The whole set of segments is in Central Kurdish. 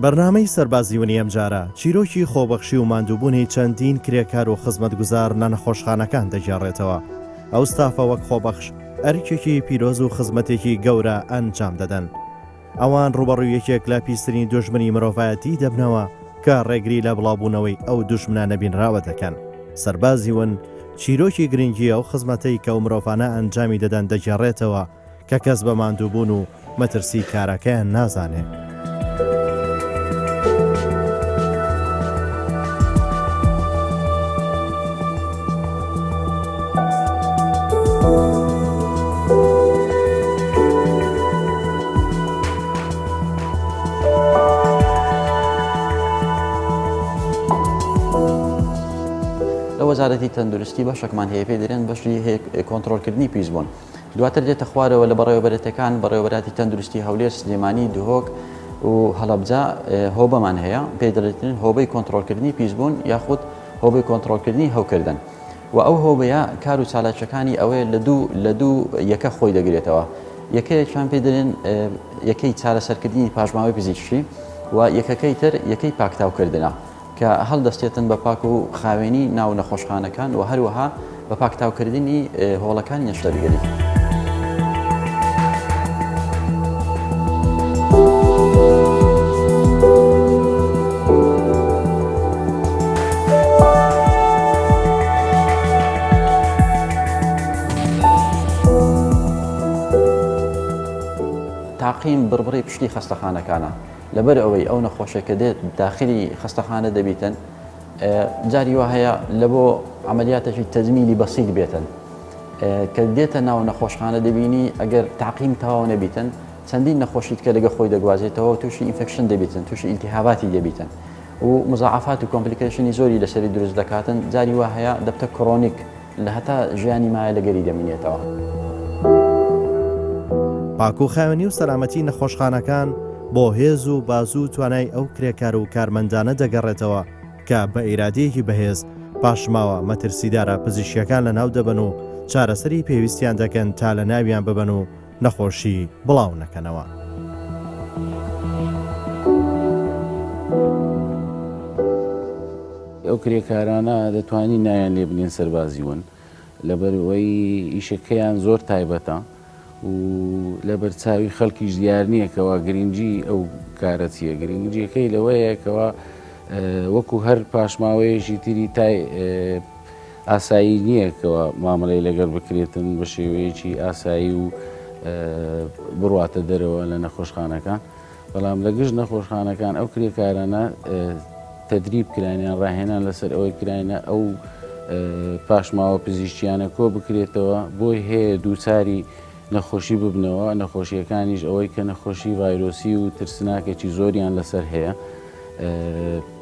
بەرنامەی سەربازیونی ئەم جارە چیرۆکی خۆبەخشی و ماندووبوونی چەندین کرێکار و خزمەتگوزار لە نەخۆشخانەکان دەگێڕێتەوە. ئەو ستافە وەک خۆبەخش ئەرکێکی پیرۆز و خزمەتێکی گەورە ئەنجام دەدەن. ئەوان ڕوبەڕوویەکێک لە پیسرین دوژمنی مرۆڤایەتی دەبنەوە کە ڕێگری لە بڵاوبوونەوەی ئەو دوژمنانە بینراوە دەکەن. سەربازیون چیرۆکی گرنگی ئەو خزمەتەی کە و مرۆڤانە ئەنجامی دەدەن دەگێڕێتەوە کە کەس بە ماندووبوون و مەترسی کارەکەیان نازانێت. وەزارەتی تەندروستی بەشێکمان هەیە پێ دەرێن بەشی کۆنتڕۆلکردنی پیسبوون. دواتر دێتە خوارەوە لە بەڕێوەبەرەتەکان بەڕێوەبەراتی تەندروستی هەولێر سلێمانی دهۆک و هەڵەبجا هۆبەمان هەیە پێ دەڵێتن هۆبەی کۆنتڕۆلکردنی پیسبوون یاخود هۆبەی کۆنتڕۆلکردنی هەوکردن و ئەو هۆبەیە کار و چالاکیەکانی ئەوەیە لە دوو یەکە خۆی دەگرێتەوە. یەکەیەکیان پێ دەرێن یەکەی چارەسەرکردنی پاژماوەی پزیشکی و یەکەکەی تر یەکەی پاکتاوکردنە کە هەڵدەستێتن بە پاک و خاوێنی ناو نەخۆشخانەکان و هەروەها بە پاکتاوکردنی هۆڵەکانی نەشتەرگەری. تاقیم بڕبڕی پشتی خەستەخانەکانە لەبەر ئەوەی ئەو نەخۆشەکە دێت داخلی خەستەخانە دەبیتن جاری وا هەیە لە بۆ عملیاتێکی تەجمیلی بەسیط بێتن کە دێتە ناو نەخۆشخانە دەبینی ئەگەر تاقیم تەواو نەبیتن چەندین نەخۆشیت کە لەگە خۆی دەگوازێتەوە تووشی ئینفەکشن دەبیتن تووشی ئیلتیهاباتی دەبیتن و مزاعفات و کۆمپلیکیشنی زۆری لەسەری دروست دەکاتن جاری وا هەیە دەبتە کڕۆنیک لە هەتا ژیانی مایە لەگەری دەمینێتەوە. پاک و خاوێنی و سەلامەتی نەخۆشخانەکان بۆ هێز و بازوو توانای ئەو کرێکار و کارمەندانە دەگەڕێتەوە کە بە ئیرادەیەکی بەهێز پاشماوە مەترسیدارە پزیشکیەکان لە ناو دەبن و چارەسەری پێویستیان دەکەن تا لە ناویان ببن و نەخۆشی بڵاو نەکەنەوە. ئەو کرێکارانە دەتوانین نایان لێ بنێن سەربازیون لەبەرەوەی ئیشەکەیان زۆر تایبەتە و لە بەرچاوی خەڵکیش دیار نییەکەوە گرنگجی ئەو کارەچیە گرنگجیەکەی لەوەیەکەوە وەکو هەر پاشماوەیەشی تری تای ئاسایی نییەکەوە مامەڵەی لەگەڵ بکرێتن بە شێوەیەکی ئاسایی و بڕاتە دەرەوە لە نەخۆشخانەکان بەڵام لە گشت نەخۆشخانەکان ئەو کرێکارانە تەدریب کرانیان ڕاهێنان لەسەر ئەوەی کرانە ئەو پاشماوە پزیشکیانە کۆ بکرێتەوە بۆی هەیە دووچاری نەخۆشی ببنەوە نەخۆشیەکانیش ئەوەی کە نەخۆشی ڤایرۆسی و ترسناکێکی زۆریان لەسەر هەیە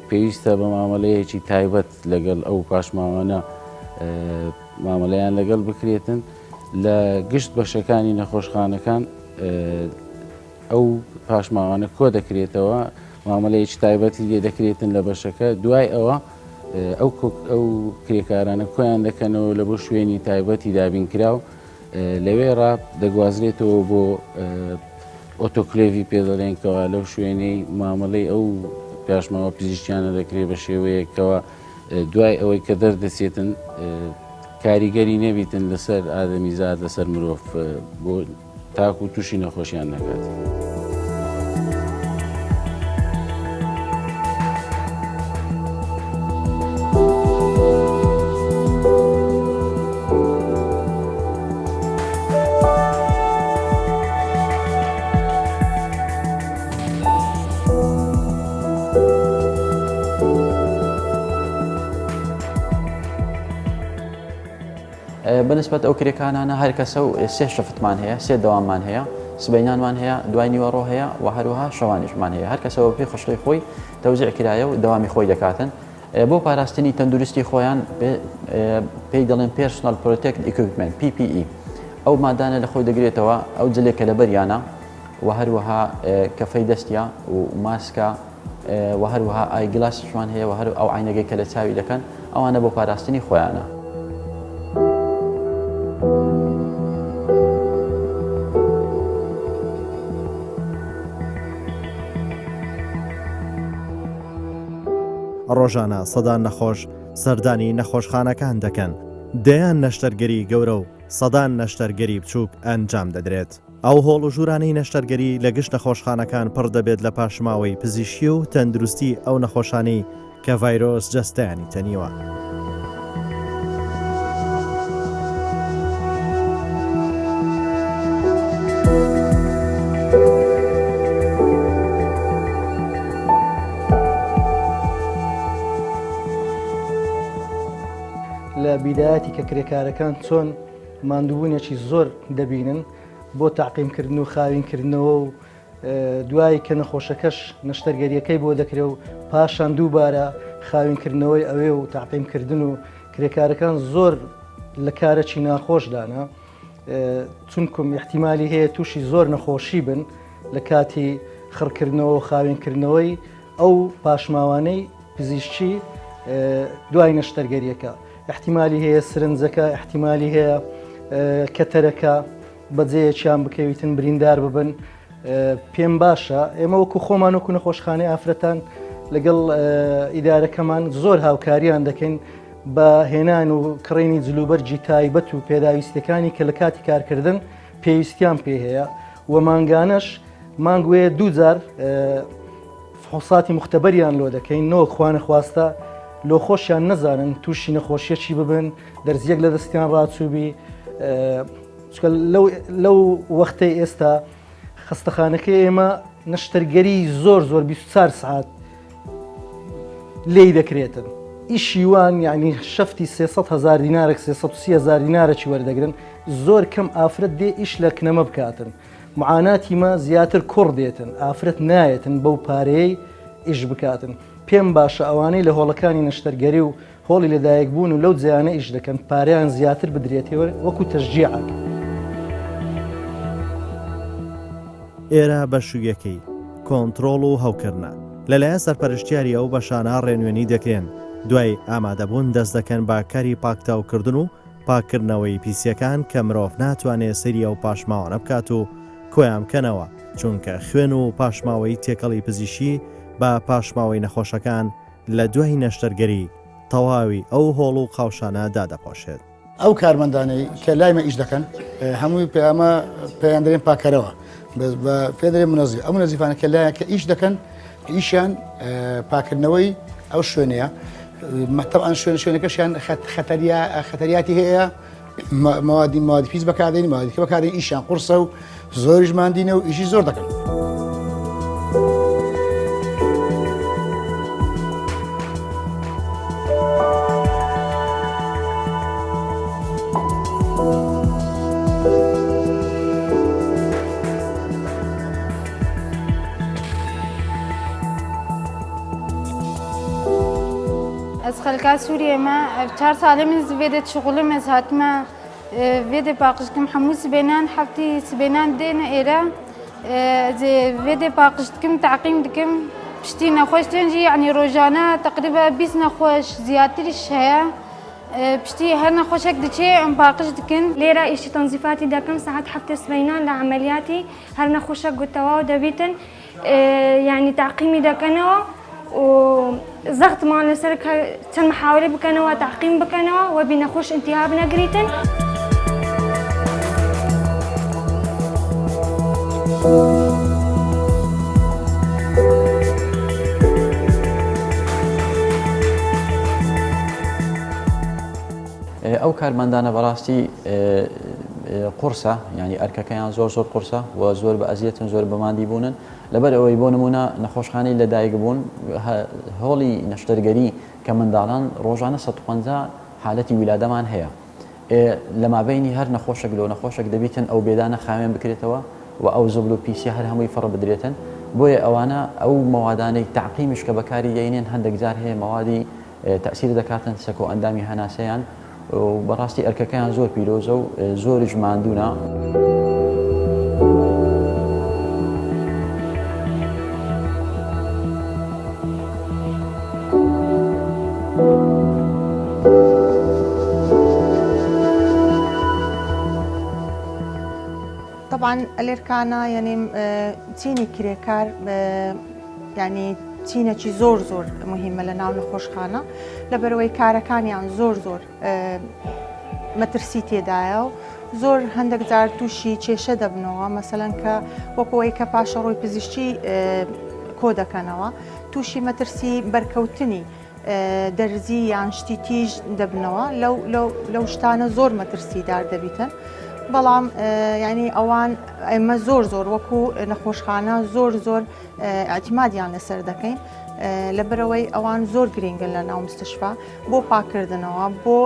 پێویستە بە مامەلەیەکی تایبەت لەگەڵ ئەو پاشماوانە مامەلەیان لەگەڵ بکرێتن لە گشت بەشەکانی نەخۆشخانەکان ئەو پاشماوانە کۆ دەکرێتەوە مامەلەیەکی تایبەتی لێ دەکرێتن لە بەشەکە دوای ئەوە ئەو کرێکارانە کۆیان دەکەنەوە لە بۆ شوێنی تایبەتی دابینکراو لەوێ ڕاب دەگوازرێتەوە بۆ ئۆتۆکلێڤی پێدەڵێنکەوە لەو شوێنەی مامەڵەی ئەو پاشماوە پزیشکیانە دەکرێت بە شێوەیەکەوە دوای ئەوەی کە دەردەچێتن کاریگەری نەبیتن لەسەر ئادەمیزاد لەسەر مرۆڤ بۆ تاکو و تووشی نەخۆشیان نەکات. بەنسبەت ئەو کرێکانانە هەر کەسە و سێ شەفتمان هەیە سێ دەواممان هەیە سبەینانمان هەیە دوای نیوەڕۆ هەیە و هەروەها شەوانیشمان هەیە هەر کەسەوە پێی خۆشی خۆی تەوزیع کرایە و دەوامی خۆی دەکاتن بۆ پاراستنی تەندروستی خۆیان پێی دەڵێن پێرسۆنەل پرۆتێکت ئیکویپمنت PPE ئەو مادانە لە خۆی دەگرێتەوە ئەو جلێکە لە بەریانە و هەروەها کەفەی دەستیە و ماسکە و هەروەها ئایگلاسشمان هەیە و هەر ئەو عینەگەی کە لە چاوی دەکەن ئەوانە بۆ پاراستنی خۆیانە. ڕۆژانە سەدان نەخۆش سەردانی نەخۆشخانەکان دەکەن. دەیان نەشتەرگەری گەورە و سەدان نەشتەرگەری بچووک ئەنجام دەدرێت. ئەو هۆڵ و ژوورانەی نەشتەرگەری لە گشت نەخۆشخانەکان پڕ دەبێت لە پاشماوەی پزیشکی و تەندروستی ئەو نەخۆشانەی کە ڤایرۆس جەستەیانی تەنیوە. لە بیدایەتی کە کرێکارەکان چۆن ماندووبوونێکی زۆر دەبینن بۆ تاقیمکردن و خاوینکردنەوە و دوایی کە نەخۆشەکەش نەشتەرگەریەکەی بۆ دەکرێت و پاشان دووبارە خاوینکردنەوەی ئەوێ و تاقیمکردن و کرێکارەکان زۆر لە کارەکی ناخۆشدانە چونکم احتیمالی هەیە تووشی زۆر نەخۆشی بن لە کاتی خڕکردنەوە و خاوینکردنەوەی ئەو پاشماوانەی پزیشکی دوای نەشتەرگەریەکە. احتیمالی هەیە سرنجەکە، احتیمالی هەیە کەتەرەکە بەجێیەکیان بکەویتن بریندار ببن. پێم باشە ئێمە وەکو خۆمان وەکو نەخۆشخانەی ئافرەتان لەگەڵ ئیدارەکەمان زۆر هاوکاریان دەکەین بە هێنان و کڕینی جلوبەرجی تایبەت و پێداویستەکانی کە لە کاتی کارکردن پێویستیان پێ هەیە و مانگانەش مانگوێ دووجار فحوساتی مختبەریان لۆ دەکەین نەوە خوانە خواستە لۆ خۆشیان نەزانن تووشی نەخۆشیەکی ببن دەرزیەک لە دەستیان ڕاچووبی. لەو وەختەی ئێستا خستەخانەکەی ئێمە نەشتەرگەری زۆر 24 سعات لێی دەکرێتن. ئیشی وان یعنی شەفتی 300,000 دینارێک 330,000 دینارێکی وەردەگرن. زۆر کەم ئافرەت دێ ئیش لە کنەمە بکاتن. معاناتی مە زیاتر کوڕ دێتن ئافرەت نایەتن بەو پارەیەی ئیش بکاتن. پێم باشە ئەوانەی لە هۆڵەکانی نەشتەرگەری و هۆڵی لەدایک بوون و لەو جیانە ئیش دەکەن پارەیان زیاتر بدرێتەوە وەکو تەشجیعەک. ئێرە بە شوویەکەی کۆنتترۆڵ و هەوکردە لەلایەن سەرپەرشتیاری ئەو بەشانە ڕێنوێنی دەکرێن دوای ئامادەبوون دەست دەکەن با کاری پاکتاوکردن و پاکردنەوەی پیسیەکان کە مرۆڤ ناتوانێت سەری ئەو پاشماوانە بکات و کۆیان بکەنەوە چونکە خوێن و پاشماوەی تێکەڵی پزیشی بە پاشماوەی نەخۆشەکان لە دوای نەشتەرگەری تەواوی ئەو هۆڵ و قاوشانە دادەپۆشێت. ئەو کارمەندانەی کە لایمە ئیش دەکەن هەمووی پێمە پێیان دەرێن پاکەرەوە بە پێدرێن منەزی ئەو نەزیفانە کە لایەن کە ئیش دەکەن ئیشیان پاکردنەوەی ئەو شوێنەیە مەتەب ئەن شوێنەکەشیان خەتەریاتی هەیە موادی پیس بەکاردێنی موادیکە بەکاردێن ئیشیان قورسە و زۆریش ماندینە و ئیشی زۆر دەکەن. از خلکا سوریه ما 4 ساله من زبیدت شغلم از هاتما ویده باقش کم همو سبینان حفتی سبینان دین ایرا ویده باقش کم تعقیم دکم پشتی نخوش تنجی یعنی روزانه تقریبا 20 نخوش زیادترش هیا پشتی هر نخوشك دچه ام باقش دکن ليرة إيش تنظيفاتي دكم ساعات حفتة سبينان لعملياتي هر نخوشك قلتوا ودبيتن يعني تعقيمي دكنوا وزغط مال لسرك تم محاولة بكنوا تعقيم بكنوا وبنخوش انتهاب نقريتن. ئەو کارمەندانە بەڕاستی قورسە ینی ئەرکەکەیان زۆر قورسە و زۆر بە ئەزیەتن زۆر بەماندی بوونن لەبەر ئەوەی بۆ نمونە نەخۆشخانەی لەدایک بوون هۆڵی نەشتەرگەری کە منداڵان ڕۆژانە 150 حالەتی ویلادەمان هەیە لە مابینی هەر نەخۆشێک لەو نەخۆشێک دەبیتن ئەو بێدانە خاوێن بکرێتەوە و ئەو زەبل و پیسی هەر هەمووی فڕ بدرێتن بۆیە ئەوانە ئەو مەوادانەی تعقیمیش کە بەکاری دێنێن هەندێک جار هەیە مەوادی تەسیر دەکاتن سەکۆ ئەندامی هەناسەیان و بەڕاستی ئەرکەکەیان زۆر پیرۆزە و زۆریش ماندوونە. طبعا الإركانة يعني تيني كريكار يعني چینەکی زۆر زۆر مهمە لە ناو نەخۆشخانە لەبەرەوەی کارەکانیان زۆر مەترسی تێدایە و زۆر هەندێک جار تووشی کێشە دەبنەوە مەسەلەن کە وەکەوەی کە پاشە ڕۆی پزیشکی کۆ دەکەنەوە تووشی مەترسی بەرکەوتنی دەرزی یان شتی تیژ دەبنەوە لەو شتانە زۆر مەترسیدار دەبیتن بەڵام ینی ئەوان ئێمە زۆر وەکو نەخۆشخانە زۆر ئاعتیمادیان لەسەر دەکەین لەبەرەوەی ئەوان زۆر گرنگن لە ناو مستشفا بۆ پاکردنەوە بۆ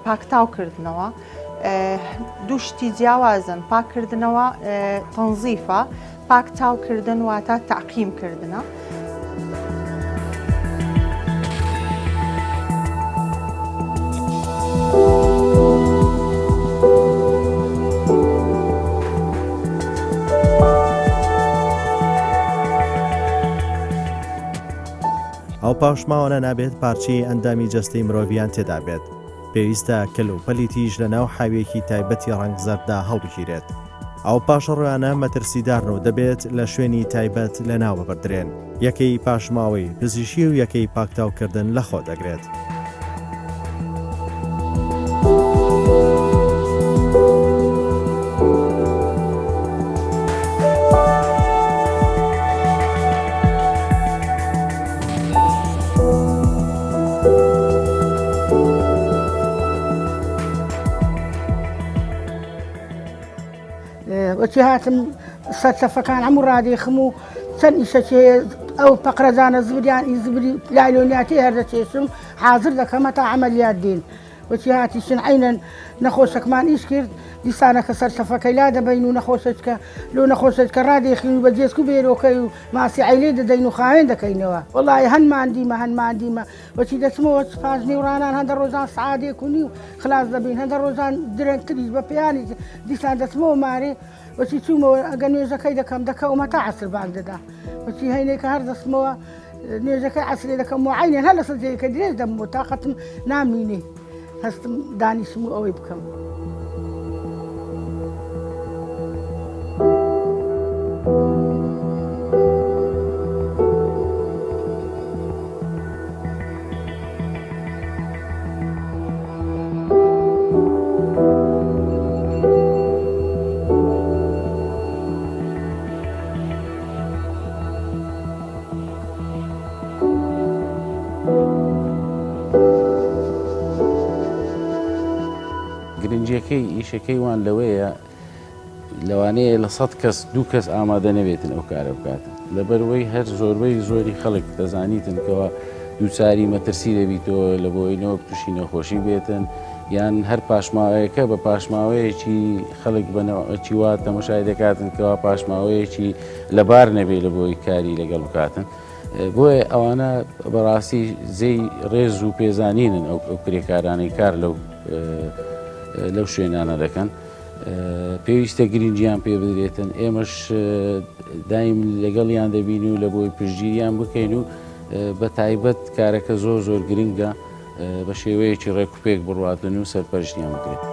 پاکتاوکردنەوە دووشتی جیاوازن پاکردنەوە تەنزیفە پاکتاوکردن واتە تعقیمکردنە. ئەو پاشماوانە نابێت پارچەی ئەندامی جەستەی مرۆڤیان تێدا بێت. پێویستە کەل و پەلی تیژ لە ناو حاوێکی تایبەتی ڕەنگزەردا هەڵبگیرێت. ئەو پاشەڕۆیانە مەترسیدارن و دەبێت لە شوێنی تایبەت لە ناو ببردرێن. یەکەی پاشماوەی پزیشکی و یەکەی پاکتاوکردن لەخۆ دەگرێت. وەچی هاتم سەرچەفەکان هەموو ڕادێخم و چەند ئیشەکی ئەو پەقرەزانە زبری لایلۆنیاتی هەردەچێشم حاضر دەکەمە تا عەمەلیات دێن. وەچی هاتیشن عینەن نەخۆشەکمان ئیش کرد دیسانە کە سەرچەفەکەی لا دەبین و نەخۆشەکە لۆ نەخۆشەکە ڕادێخین و بە جێسک و بێرۆکەی و ماسی عیلێ دەدەین و خاوێن دەکەینەوە. وەڵی هەنمان دیمە وەچی دەچمەوە پاش نێورانان هەندە ڕۆژان سعادێک و نی و خلاص دەبین هەندە ڕۆژان درەنگتریش بە پێیانی دیسان دەچمەوە مارێ وەچی چوومەوە ئەگە نوێژەکەی دەکەومە تا عەسر بانگ دەدا وەچی هەینێکە هەر دەستمەوە نوێژەکەی عەسرێ دەکەم و عینێن هەر لە سەرجەیەکە درێژ دەمەوە تاقەتم نامینێ هەستم دانیشم و ئەوەی بکەم. گرنجیەکەی ئیشەکەی وان لەوەیە لەوانەیە لە 100 کەس 2 کەس ئامادە نەبێتن ئەو کارە بکاتن لەبەرەوەی هەر زۆری خەڵک دەزانیتن کەەوە دووچاری مەترسی دەبیتەوە لە بۆینەوە تووشی نەخۆشی بێتن یان هەر پاشماوەیەکە بە پاشماوەیەکی خەڵک بەنەوەی وا تەماشای دەکاتن کەوا پاشماوەیەکی لەبار نەبێت لە بۆی کاری لەگەڵ بکاتن. بۆیە ئەوانە بەڕاستی زەی ڕێز و پێزانینن ئەو کرێکارانەی کار لەو شوێنانە دەکەن پێویستە گرنگیان پێ بدرێتن ئێمەش دایم لەگەڵیان دەبین و لە بۆی پشتگیریان بکەین و بە تایبەت کارەکە زۆر گرنگە بە شێوەیەکی ڕێکوپێک بڕواتن و سەرپەرشتیان بکرێت.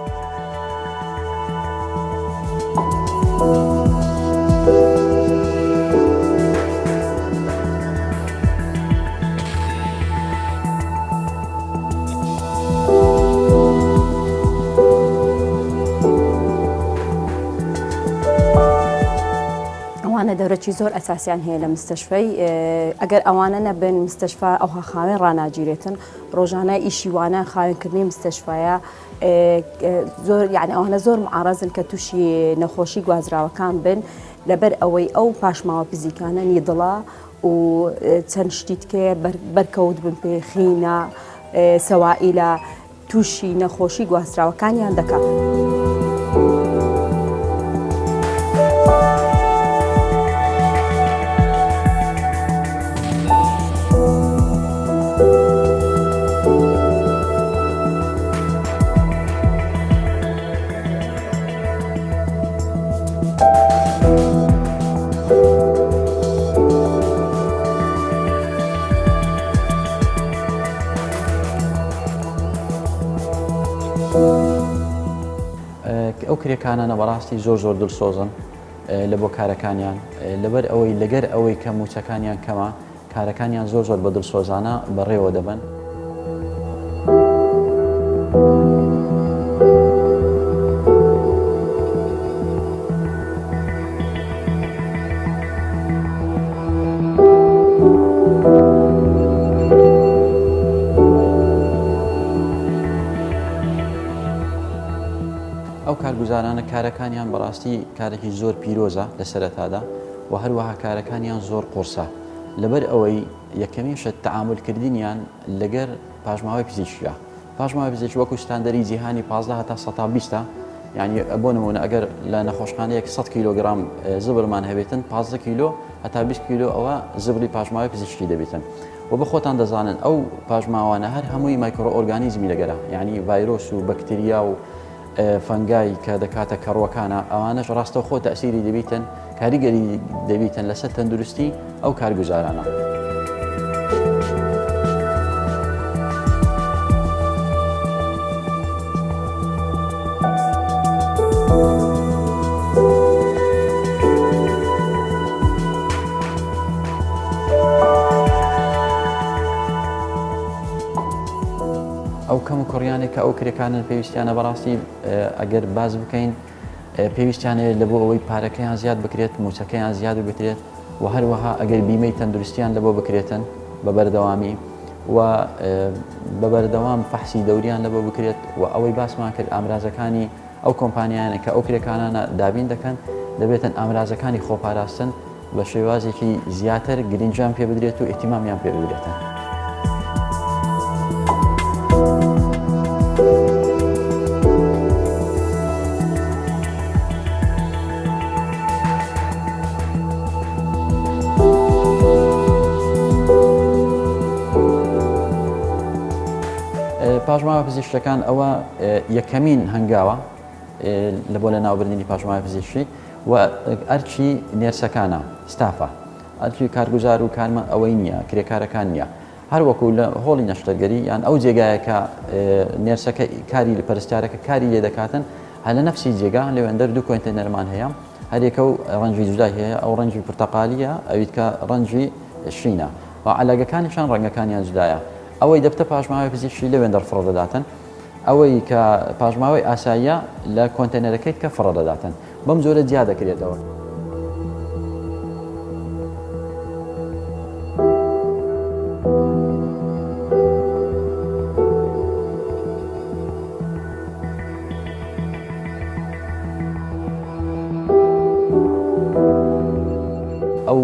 دەورەی زۆر ئەساسیان هەیە لە مستەشفەی ئەگەر ئەوانە نەبن مستەشفا ئەوها خاوێن ڕناگیرێتن ڕۆژانە ئیشیوانە خاوێنکردنی مستەشفایە زۆر یعنی ئەوانە زۆر معارەزن کە تووشی نەخۆشی گوازراوەکان بن لەبەر ئەوەی ئەو پاشماوە فیزیکانە نیدڵە و چەند شتیتکە بەرکەوت بن پێ خینە سەوائیلە تووشی نەخۆشی گواستراوەکانیان دەکات. ئەو کرێکانانە بەڕاستی زۆر دڵسۆزن لە بۆ کارەکانیان لەبەر ئەوەی لەگەر ئەوەی کە موچەکانیان کەمە کارەکانیان زۆر زۆر بە دڵسۆزانە بەڕێوە دەبن. ئەو کارگوزارانە کارەکانیان بەڕاستی کارێکی زۆر پیرۆزە لە سەرەتادا و هەروەها کارەکانیان زۆر قورسە لەبەر ئەوەی یەکەمیشە تەعاملکردنیان لەگەر پاژماوەی پزیشکیە. پاژماوەی پزیشکی وەکو ستاندەری جیهانی 15 تا 120 یعنی بۆ نمونە ئەگەر لە نەخۆشخانەیەک 100 کیلۆگرام زبرمان هەبێتن 15 کیلۆ هەتا 20 کیلۆ ئەوە زبری پاژماوەی پزیشکی دەبێتن. و بە خۆتان دەزانن ئەو پاژماوانە هەر هەمووی مایکرۆ ئۆرگانیزمی لەگەرە، یعنی ڤایرۆس و بەکتریا و فەنگای کە دەکاتە کەڕوەکانە ئەوانەش ڕاستە خۆ تەسیری دەبیتن کاریگەری دەبیتن لەسەر تەندروستی ئەو کارگوزارانە. ئەو کەم و کوڕیانێک کە ئەو کرێکانن پێویستیانە بەڕاستی ئەگەر باز بکەین پێویستیانەیە لە بۆ ئەوەی پارەکەیان زیاد بکرێت، موچەکەیان زیاد بکرێت و هەروەها ئەگەر بیمەی تەندروستیان لە بۆ بکرێتن بە بەردەوامی و بە بەردەوام فەحسی دەوریان لە بۆ بکرێت و ئەوەی باسمان کرد ئامرازەکانی ئەو کۆمپانیانە کە ئەو کرێکانانە دابین دەکەن دەبێتن ئامرازەکانی خۆپاراستن بە شێوازێکی زیاتر گرنجیان پێ بدرێت و ئیحتیمامیان پێ بدرێتن. پاژماوە پزیشکەکان ئەوە یەکەمین هەنگاوە لە بۆ لە ناوبردنی پاژماوە پزیشکی و ئەرچی نێرسەکانە ستافە، ئەرچی کارگوزار و کارمە ئەوەی نییە، کرێکارەکان نییە. هەروەکو لە هۆڵی نەشتەرگەری یان ئەو جێگایەکە نێرسەکە کاری لە پەرستارەکە کاری لێ دەکاتن هە لە نەفسی جێگا لەوێندەر دوو کۆنتێنەرمان هەیە، هەرێکە و ڕەنجی جودای هەیە، ئەو ڕەنجی پورتەقالیە ئەویت کە ڕەنجی شینە و عەلاگەکانیشان ڕەنگەکانیان جودایە. ئەوەی دەبتە پاژماوەی پزیشکی لەوێندەر فڕە دەداتن، ئەوەی کە پاژماوەی ئاساییە لە کۆنتێنەرەکەیت کە فڕە دەداتن، بەم زۆرە جیا دەکرێتەوە. ئەو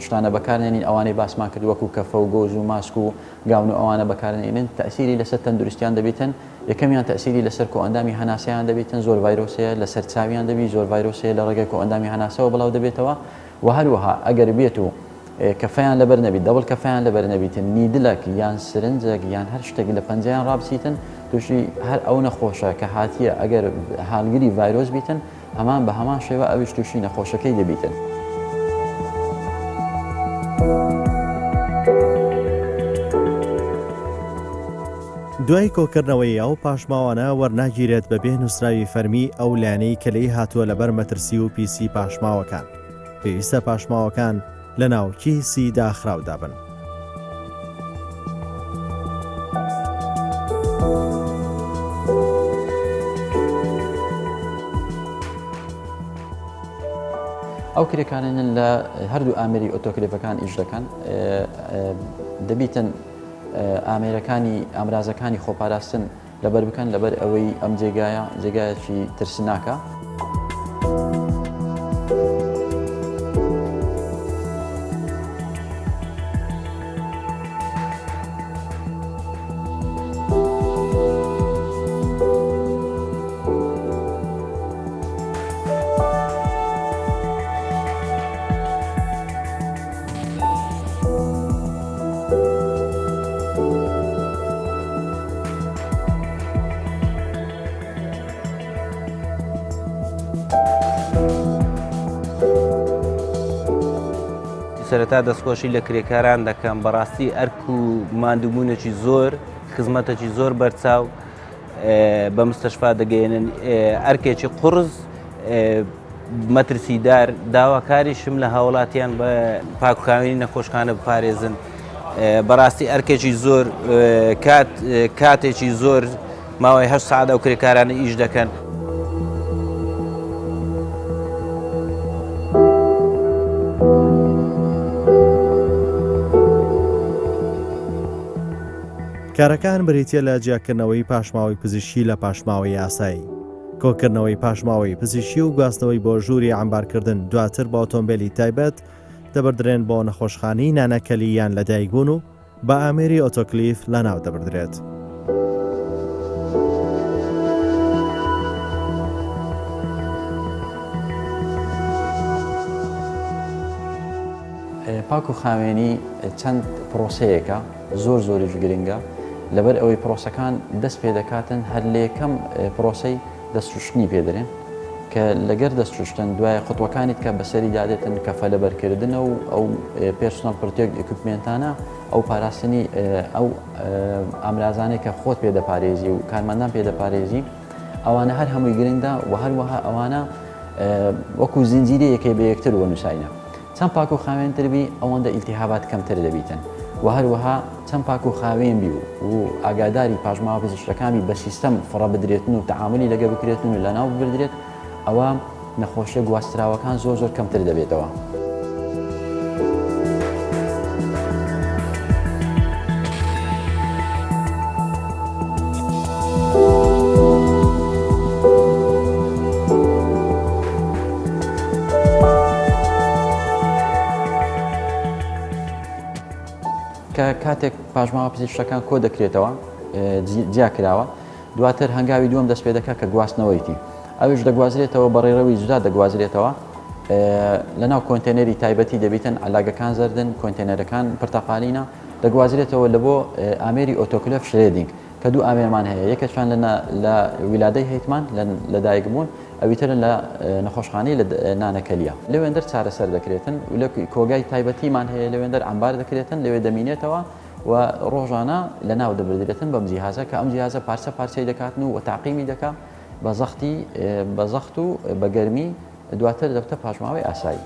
شتانە بەکارێنین ئەوانەی باسمان کرد وەکو کەفە و گۆز و ماسک و گاون و ئەوانە بەکارێنین تەسیری لەسەر تەندروستیان دەبێتن. یەکەمیان تەسیری لەسەر کۆئەندامی هەناسەیان دەبێتن، زۆر ڤایرۆسەیە لەسەر چاویان دەبی، زۆر ڤایرۆسەیە لە ڕێگەی کۆئەندامی هەناسەوە بڵاو دەبێتەوە و هەروەها ئەگەر بێت و کەفەیان لەبەر نەبیت، دەوڵ کەفەیان لەبەر نەبیتن، نیدلەک یان سرنجێک یان هەر شتێک لە پەنجەیان ڕابسیتن تووشی هەر ئەو نەخۆشە کە هاتیە ئەگەر هاڵگیری ڤایرۆس بیتن هەمان بە هەمان شێوە ئەویش تووشی نەخۆشەکەی دەبیتن. دوای کۆکردنەوەی ئەو پاشماوانە وەرناگیرێت بەبێ نووسراوی فەرمی ئەو لایەنەی کە لەی هاتووە لەبەر مەترسی و پیسی پاشماوەکان. پێویستە پاشماوەکان لە ناو کیسی داخراودا بن. ئەو کرێکانن لە هەردوو ئامێری ئۆتۆکلێڤەکان ئیش دەکەن دەبیتن ئامێرەکانی ئامرازەکانی خۆپاراستن لەبەر بکەن لەبەر ئەوەی ئەم جێگایە جێگایەکی ترسناکە. سەرەتا دەستخۆشی لە کرێکاران دەکەم بەڕاستی ئەرک و ماندووبوونێکی زۆر خزمەتێکی زۆر بەرچاو بە مستەشفا دەگەێنن ئەرکێکی قورس مەترسیدار داواکاریشم لە هاوڵاتیان بە پاکوکاوێنی نەخۆشخانە بپارێزن بەڕاستی ئەرکێکی زۆر کاتێکی زۆر ماوەی 8 ساعت ئەو کرێکارانە ئیش دەکەن. کارەکان بریتە لە جیاکردنەوەی پاشماوەی پزیشکی لە پاشماوەی یاسایی، کۆکردنەوەی پاشماوەی پزیشکی و گواستنەوەی بۆ ژووری ئەمبارکردن دواتر بە ئۆتۆمبیلی تایبەت دەبردرێن بۆ نەخۆشخانەی نانەکەلی یان لەدایکبوون و بە ئامێری ئۆتۆکلیف لەناو دەبردرێت. پاک و خاوێنی چەند پرۆسەیەکە زۆر زۆریش گرنگە لەبەر ئەوەی پرۆسەکان دەست پێ دەکاتن هەر لە یەکەم پرۆسەی دەستشتنی پێدرێن کە لەگەر دەستشتن دوای قوتوەکانیت کە بەسەری دادێتن کە فەلەبەرکردنە و ئەو پێرسۆنەڵ پرتێک ئیکوپمنتانە ئەو پاراستنی ئەو ئامرازانێک کە خۆت پێدەپارێزی و کارمەندان پێدەپارێزی ئەوانە هەر هەمووی گرنگدا و هەروەها ئەوانە وەکو زنجیرە یەکەی بە یەکتر وەنووسینە. چەند پاک و خاوێنتربی ئەوەندە ئیلتیهابات کەمتر دەبیتن و هەروەها چەند پاک و خاوێن بی و ئاگاداری پاژماوە پزیشکەکانی بە سیستەم فڕە بدرێتن و تەعاملی لەگە بکرێتن و لەناو ببردرێت ئەوە نەخۆشیە گواستراوەکان زۆر زۆر کەمتر دەبێتەوە. کاتێک پاژماوە پزیشکەکان کۆ دەکرێتەوە جیاکراوە دواتر هەنگاوی دووەم دەست پێ دەکات کە گواستنەوەیتی ئەوش دەگوازرێتەوە بەڕێڕەوی جودا دەگوازرێتەوە لەناو کۆنتێنەری تایبەتی دەبیتن ئالاگەکان زەردن کۆنتێنەرەکان پرتەقالینە دەگوازرێتەوە لە بۆ ئامێری ئۆتۆکلۆف شرێدینگ کە دوو ئامێرمان هەیە یەکەشان لە ویلادەی هەیتمان لەدایکبوون ئەویتر لە نەخۆشخانەی لە نانەکەلیە لەوێندەر چارەسەر دەکرێتن و لە کۆگای تایبەتیمان هەیە لەوێندەر ئەمبار دەکرێتن لەوێ دەمینێتەوە و ڕۆژانە لەناو دەبردرێتن بەم جیهازە کە ئەم جیهازە پارچە پارچەی دەکاتن و تاقیمی دەکات بە زەخت و بە گەرمی دواتر دەبتە پاژماوەی ئاسایی.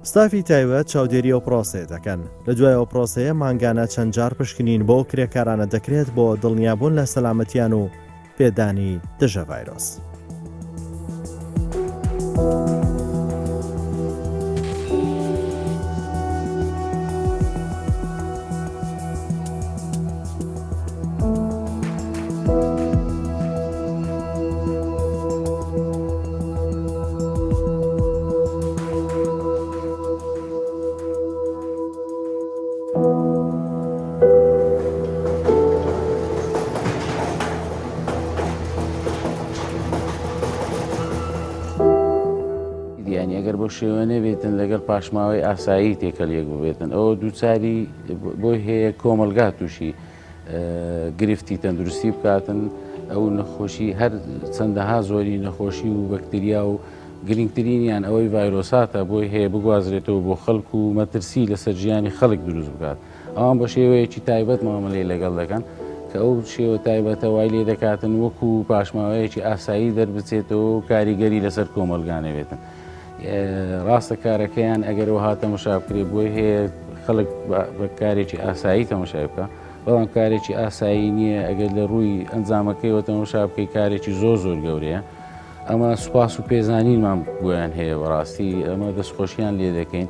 ستافی تایبەت چاودێری ئەو پرۆسەیە دەکەن لە دوای ئەو پرۆسەیە مانگانە چەند جار پشکنین بۆ کرێکارانە دەکرێت بۆ دڵنیابوون لە سەلامەتیان و پێدانی دژە ڤایرۆس. ئەگەر بۆ شێوەنە بێتن لەگەڵ پاشماوەی ئاسایی تێکەلێک ببێتن ئەوە دووچاری بۆی هەیە کۆمەلگا تووشی گرفتی تەندروستی بکاتن ئەو نەخۆشی هەر چەندەها زۆری نەخۆشی و بەکتریا و گرنگترینیان ئەوەی ڤایرۆساتە بۆی هەیە بگوازرێتەوە بۆ خەڵک و مەترسی لەسەر ژیانی خەڵک دروست بکات ئەوان بە شێوەیەکی تایبەت مامەلەی لەگەڵ دەکەن کە ئەو شێوە تایبەتە وای لێ دەکاتن وەکو پاشماوەیەکی ئاسایی دەربچێتەوە و کاریگەری لەسەر کۆمەلگانە بێتن. ڕاستە کارەکەیان ئەگەرەوە هاتە مەشا بکرێت بۆی هەیە خەڵک بە کارێکی ئاسایی تەمەشای بکە بەڵام کارێکی ئاسایی نییە ئەگەر لە ڕووی ئەنجامەکەیەوە تەمەشا بکەی کارێکی زۆر زۆر گەورەیە ئەمە سوپاس و پێزانینمان بۆیان هەیە بەڕاستی ئەمە دەستخۆشییان لێ دەکەین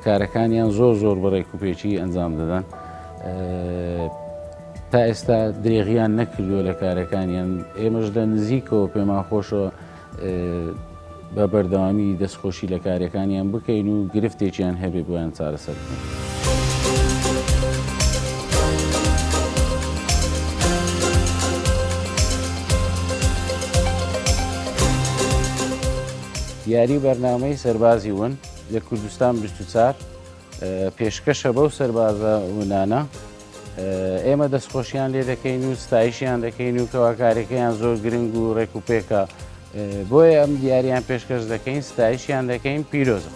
کارەکانیان زۆر زۆر بەڕێک و پێچی ئەنجام دەدەن تا ئێستا درێغیان نەکردووە لە کارەکانیان ئێمەش دە نزیکەوە پێمان خۆشەوە بە بەردەوامی دەستخۆشی لە کارەکانیان بکەین و گرفتێکیان هەبێ بۆیان چارەسەر بکەین. یاری بەرنامەی سەربازی ون لە کوردستان 24 پێشکەشە بەو سەربازە ونانە ئێمە دەستخۆشییان لێ دەکەین و ستایشیان دەکەین و کەواکارەکەیان زۆر گرنگ و ڕێک و پێکە بۆیە ئەم دیاریان پێشکەش دەکەین ستایشیان دەکەین پیرۆزە.